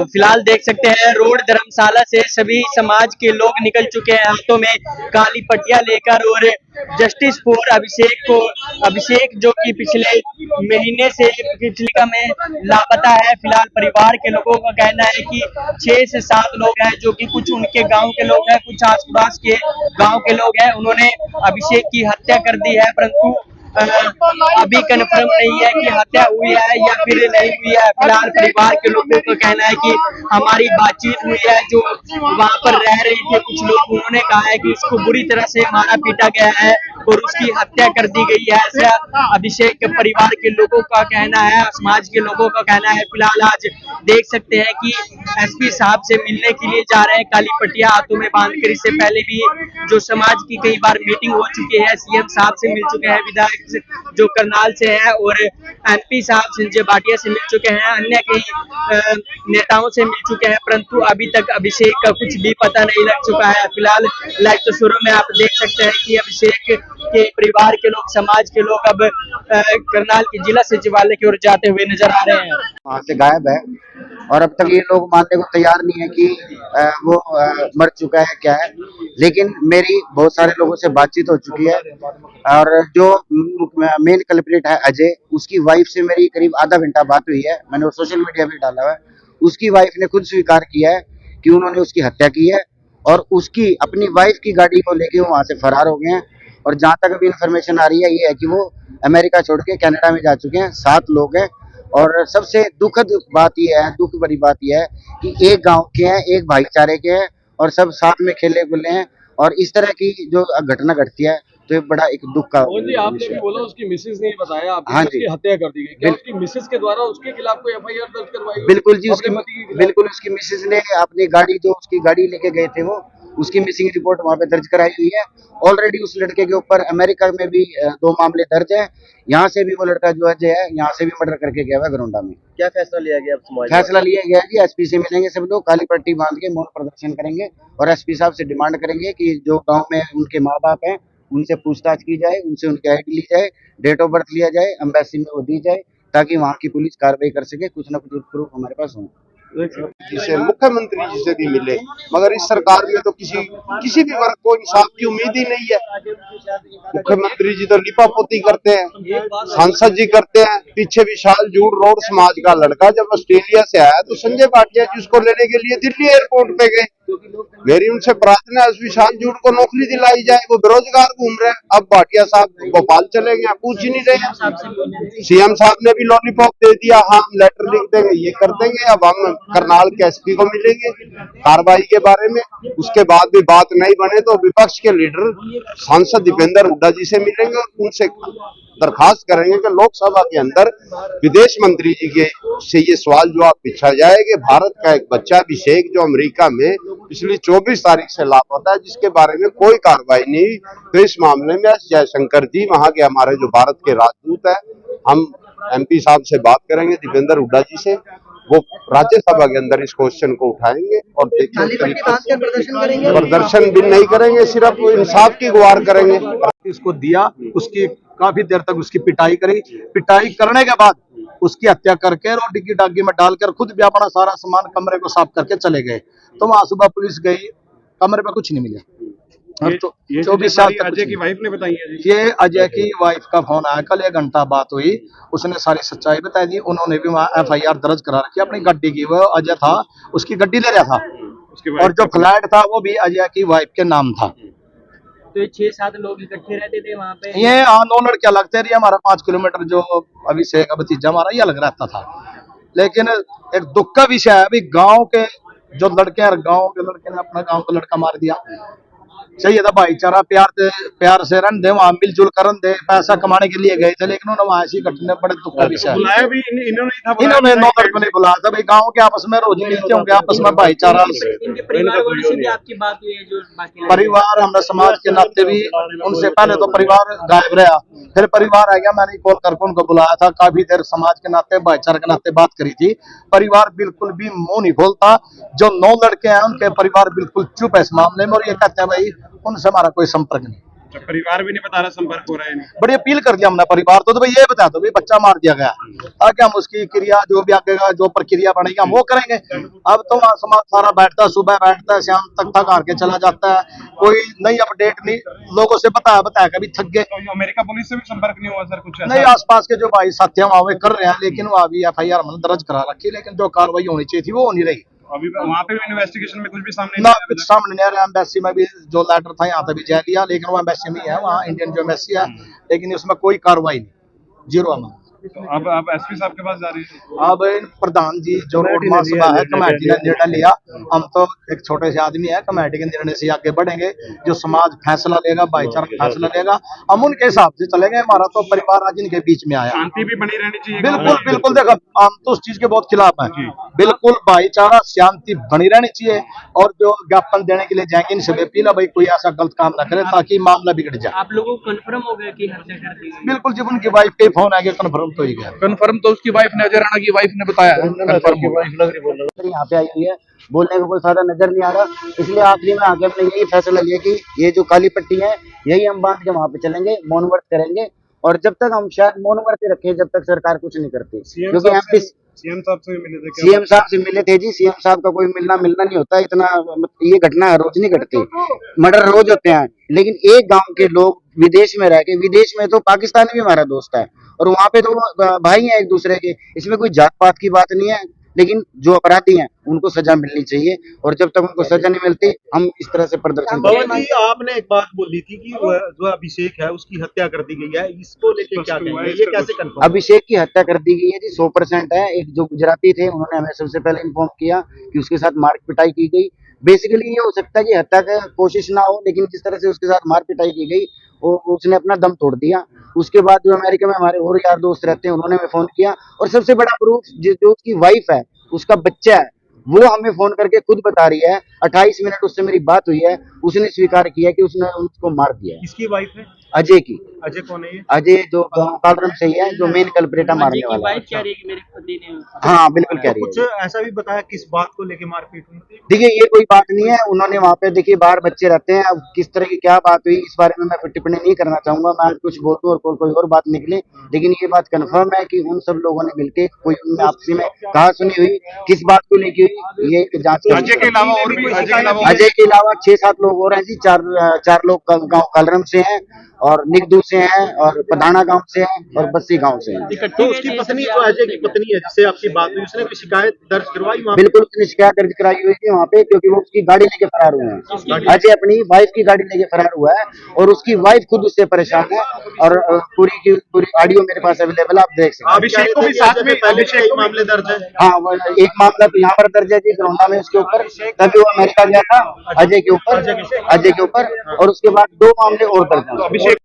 तो फिलहाल देख सकते हैं रोड धर्मशाला से सभी समाज के लोग निकल चुके हैं हाथों में काली पट्टियां लेकर और जस्टिस फॉर अभिषेक जो कि पिछले महीने से पिछले में लापता है। फिलहाल परिवार के लोगों का कहना है कि 6 से 7 लोग हैं जो कि कुछ उनके गांव के लोग हैं, कुछ आसपास के गांव के लोग हैं, उन्होंने अभिषेक की हत्या कर दी है, परंतु अभी कन्फर्म नहीं है कि हत्या हुई है या फिर नहीं हुई है। फिलहाल परिवार के लोगों का कहना है कि हमारी बातचीत हुई है, जो वहां पर रह रहे थे कुछ लोग, उन्होंने कहा है कि उसको बुरी तरह से मारा पीटा गया है और उसकी हत्या कर दी गई है, ऐसा अभिषेक के परिवार के लोगों का कहना है, समाज के लोगों का कहना है। फिलहाल आज देख सकते हैं कि एसपी साहब से मिलने के लिए जा रहे हैं काली पट्टियां हाथों में बांधकर। इससे पहले भी जो समाज की कई बार मीटिंग हो चुकी है, सीएम साहब से मिल चुके हैं, विधायक जो करनाल से है और एमपी साहब संजय भाटिया से मिल चुके हैं, अन्य कई नेताओं से मिल चुके हैं, परंतु अभी तक अभिषेक का कुछ भी पता नहीं लग चुका है। फिलहाल लाइव तस्वीरों में आप देख सकते हैं कि अभिषेक के परिवार के लोग, समाज के लोग अब करनाल के जिला सचिवालय की ओर जाते हुए नजर आ रहे हैं। वहाँ से गायब है और अब तक ये लोग मानने को तैयार नहीं है कि वो मर चुका है क्या है, लेकिन मेरी बहुत सारे लोगों से बातचीत हो चुकी है और जो मेन कल्प्रिट है अजय, उसकी वाइफ से मेरी करीब आधा घंटा बात हुई है, मैंने वो सोशल मीडिया पे डाला हुआ है। उसकी वाइफ ने खुद स्वीकार किया है कि उन्होंने उसकी हत्या की है और उसकी अपनी वाइफ की गाड़ी को लेके वो वहां से फरार हो गए हैं। और जहां तक अभी इंफॉर्मेशन आ रही है ये है कि वो अमेरिका छोड़ के कनाडा में जा चुके हैं। 7 लोग हैं और सबसे दुखद बात यह है, दुख भरी बात यह है कि एक गांव के हैं, एक भाईचारे के हैं और सब साथ में खेले गुले हैं। और इस तरह की जो घटना घटती है तो ये बड़ा एक दुख का। आपने भी बोला उसकी मिसेज ने बताया आपको, हाँ उसकी हत्या कर दी गई, क्या उसकी मिसेज के द्वारा उसके खिलाफ कोई एफआईआर दर्ज करवाई? बिल्कुल जी, उसकी मिसेज ने अपनी गाड़ी, जो उसकी गाड़ी लेके गए थे वो, उसकी मिसिंग रिपोर्ट वहां पे दर्ज कराई हुई है। ऑलरेडी उस लड़के के ऊपर अमेरिका में भी 2 मामले दर्ज हैं। यहाँ से भी वो लड़का जो अजय है यहाँ से भी मर्डर करके गया हुआ है गरोंडा में। क्या फैसला लिया गया? फैसला लिया गया कि एसपी से मिलेंगे सब लोग, काली पट्टी बांध के मौन प्रदर्शन करेंगे और एसपी साहब से डिमांड करेंगे कि जो गाँव में उनके माँ बाप हैं उनसे पूछताछ की जाए, उनसे उनकी आईडी ली जाए, डेट ऑफ बर्थ लिया जाए, एम्बेसी में वो दी जाए ताकि वहाँ की पुलिस कार्रवाई कर सके। कुछ ना कुछ प्रूफ हमारे पास हो। जिसे मुख्यमंत्री जी से भी मिले, मगर इस सरकार में तो किसी भी वर्ग को इंसाफ की उम्मीद ही नहीं है। मुख्यमंत्री जी तो लिपापोती करते हैं, सांसद जी करते हैं। पीछे विशाल जूड़ रोड समाज का लड़का जब ऑस्ट्रेलिया से आया तो संजय भाटिया जी उसको लेने के लिए दिल्ली एयरपोर्ट पे गए। मेरी उनसे प्रार्थना है विशाल जूड़ को नौकरी दिलाई जाए, वो बेरोजगार घूम रहे हैं। अब भाटिया साहब भोपाल चले गए, पूछ ही नहीं रहे। सीएम साहब ने भी लॉलीपॉप दे दिया, हाँ हम लेटर लिख देंगे, ये कर देंगे। अब हम करनाल के एसपी को मिलेंगे कार्रवाई के बारे में, उसके बाद भी बात नहीं बने तो विपक्ष के लीडर सांसद दीपेंद्र हुड्डा जी से मिलेंगे और उनसे दरखास्त करेंगे कि लोकसभा के अंदर विदेश मंत्री जी के से ये सवाल जवाब पूछा जाए कि भारत का एक बच्चा अभिषेक जो अमेरिका में पिछली 24 तारीख से लापता है, जिसके बारे में कोई कार्रवाई नहीं। तो इस मामले में जयशंकर जी वहां के हमारे जो भारत के राजदूत है, हम एमपी साहब से बात करेंगे, दीपेंद्र हुड्डा जी से, वो राज्यसभा के अंदर इस क्वेश्चन को उठाएंगे और देखेंगे। प्रदर्शन भी नहीं करेंगे, सिर्फ इंसाफ की गुहार करेंगे। इसको दिया, उसकी काफी देर तक उसकी पिटाई करी, पिटाई करने के बाद उसकी हत्या करके और डिग्गी डागी में डालकर खुद भी अपना सारा सामान कमरे को साफ करके चले गए। तो वहां सुबह पुलिस गई, कमरे में कुछ नहीं मिला। और 24 साल तक अजय की वाइफ ने बताई है? ये अजय की वाइफ का फोन आया, कल 1 घंटा बात हुई, उसने सारी सच्चाई बताई दी। उन्होंने भी वहाँ एफआईआर दर्ज करा रखी अपनी गड्डी की, वो अजय था, उसकी गड्डी ले रहा था और जो फ्लैट था वो भी अजय की वाइफ के नाम था। तो ये 6-7 लोग इकट्ठे रहते थे वहाँ पे? ये 9 लड़कियां लगते रही। हमारा 5 किलोमीटर जो अभिषेक का भतीजा हमारा ये अलग रहता था। लेकिन एक दुख का विषय है, अभी गांव के जो लड़के हैं, गांव के लड़के ने अपना गांव का लड़का मार दिया। चाहिए था भाईचारा, प्यार से रन दे, वहाँ मिलजुल कर दे, पैसा कमाने के लिए गए थे, लेकिन उन्होंने वहाँ ऐसी घटना बड़े दुख का विषय। इन्होंने 9 लड़कों ने बुलाया था, भाई गाँव के आपस में रोज मिलते होंगे, आपस में भाईचारा। परिवार हमने समाज के नाते भी उनसे पहले तो परिवार गायब रहा, फिर परिवार आ गया। मैंने कॉल करके उनको बुलाया था, काफी देर समाज के नाते, भाईचारे के नाते बात करी थी। परिवार बिल्कुल भी मुंह नहीं खोलता। जो 9 लड़के हैं उनके परिवार बिल्कुल चुप है इस मामले में और ये कहते हैं भाई उनसे हमारा कोई संपर्क नहीं। परिवार भी नहीं बता रहा संपर्क हो रहा है नहीं। बड़ी अपील कर दिया हमने परिवार तो भाई ये बता दो भाई बच्चा मार दिया गया, ताकि हम उसकी क्रिया जो भी आगे जो प्रक्रिया बनेगी हम वो करेंगे। अब तो समाज सारा बैठता है, सुबह बैठता है, शाम तक थक हार के चला जाता है, कोई नई अपडेट नहीं, लोगों से बताया कभी थक गए। तो अमेरिका पुलिस से भी संपर्क नहीं हुआ सर कुछ? नहीं, आसपास के जो भाई साथी हैं वहाँ वे कर रहे हैं, लेकिन वहाँ भी FIR हमने दर्ज करा रखी, लेकिन जो कार्रवाई होनी चाहिए थी वो हो नहीं रही। अभी वहाँ पे भी इन्वेस्टिगेशन में कुछ भी सामने ना नहीं कुछ सामने नहीं आ रहा। एम्बेसी में भी जो लेटर था यहाँ पे भी जा लिया, लेकिन वो एम्बेसी में ही है, वहाँ इंडियन जो एम्बेसी है, लेकिन उसमें कोई कार्रवाई नहीं, जीरो अमाउंट। तो अब आप SP साहब के पास जा रहे हैं? अब इन प्रधान जी जो रोड महासभा है कमेटी ने निर्णय लिया, हम तो एक छोटे से आदमी है, कमेटी के निर्णय से आगे बढ़ेंगे, जो समाज फैसला लेगा, भाईचारा फैसला लेगा, हम उनके हिसाब से चलेंगे। हमारा तो परिवार आज इनके बीच में आया। शांति भी बनी रहनी चाहिए। बिल्कुल बिल्कुल, देखो हम तो उस चीज के बहुत खिलाफ हैं, बिल्कुल भाईचारा शांति बनी रहनी चाहिए। और जो ज्ञापन देने के लिए जाएंगे इनसे भी अपील है भाई कोई ऐसा गलत काम ना करे ताकि मामला बिगड़ जाए। आप लोगों को कंफर्म हो गया कि हत्या कर दी गई? बिल्कुल, जब उनकी वाइफ के फोन आ गया कन्फर्म तो ही गया। कन्फर्म तो उसकी वाइफ ने, अजय राणा की वाइफ ने बताया कन्फर्म हुआ। यहाँ पे आई हुई है, बोलने का कोई फायदा नजर नहीं आ रहा, इसलिए आखिरी में आके हमने यही फैसला लिया कि ये जो काली पट्टी है यही हम बांध के वहाँ पे चलेंगे, मौन व्रत करेंगे। और जब तक हम शायद मौन व्रत रखें जब तक सरकार कुछ नहीं करती, क्योंकि हम सीएम साहब से मिले थे? सीएम साहब से मिले थे जी। सीएम साहब का कोई मिलना नहीं होता, इतना ये घटना रोज नहीं घटती, मर्डर रोज होते हैं। लेकिन एक गांव के लोग विदेश में रह के, विदेश में तो पाकिस्तानी भी हमारा दोस्त है और वहाँ पे तो भाई हैं एक दूसरे के, इसमें कोई जात पात की बात नहीं है। लेकिन जो अपराधी हैं उनको सजा मिलनी चाहिए, और जब तक उनको सजा नहीं मिलती हम इस तरह से प्रदर्शन पवन जी, आपने एक बात बोली थी कि जो अभिषेक है उसकी हत्या कर दी गई है, इसको लेके क्या कहेंगे, ये कैसे कंफर्म? अभिषेक की हत्या कर दी गई है जी, 100% है। एक जो गुजराती थे उन्होंने हमें सबसे पहले इन्फॉर्म किया कि उसके साथ मार पिटाई की गई। बेसिकली ये हो सकता है कि हत्या की कोशिश ना हो, लेकिन जिस तरह से उसके साथ मार पिटाई की गई उसने अपना दम तोड़ दिया। उसके बाद जो अमेरिका में हमारे और यार दोस्त रहते हैं उन्होंने हमें फोन किया, और सबसे बड़ा प्रूफ जो उसकी वाइफ है, उसका बच्चा है, वो हमें फोन करके खुद बता रही है, 28 मिनट उससे मेरी बात हुई है, उसने स्वीकार किया कि उसने उसको मार दिया है। किसकी वाइफ है? अजय की। अजय कौन है ये? अजय जो कालरम से ही है, जो मेन कल्प्रेटा मारने वाला है। वाइफ कह रही है कि मेरे पति ने। हाँ बिल्कुल कह रही है। कुछ ऐसा भी बताया किस बात को लेके मारपीट हुई? देखिए ये कोई बात नहीं है, उन्होंने वहाँ पे देखिए बाहर बच्चे रहते हैं, अब किस तरह की क्या बात हुई इस बारे में मैं कोई टिप्पणी नहीं करना चाहूंगा, मैं कुछ बोल दूं और कोई और बात निकले। लेकिन ये बात कंफर्म है कि उन सब लोगों ने मिलकर कोई उनमें आपसी में कहा सुनी हुई, किस बात को लेके हुई ये जांच। अजय के अलावा और भी? अजय के अलावा 6-7 लोग और हैं जी, चार लोग गाँव कलरम से हैं, और निगदू से हैं, और पधाना गांव से हैं, और बस्सी गांव से हैं। तो उसकी पत्नी, जो अजय की पत्नी है जिससे आपकी बात हुई, उसने कोई शिकायत दर्ज करवाई वहाँ? बिल्कुल उसने शिकायत दर्ज कराई हुई थी वहाँ पे, क्योंकि वो उसकी गाड़ी लेके फरार हुए हैं। अजय अपनी वाइफ की गाड़ी लेके फरार हुआ है, और उसकी वाइफ खुद उससे परेशान है, और पूरी की पूरी ऑडियो मेरे पास अवेलेबल है, आप देख सकते हैं। अभिषेक को भी साथ में पहले से एक मामले दर्ज है? हाँ एक मामला तो यहाँ पर दर्ज है जी, गरौंदा में उसके ऊपर, तभी वो अमेरिका गया था अजय के ऊपर, और उसके बाद 2 मामले और दर्ज हैं। अभिषेक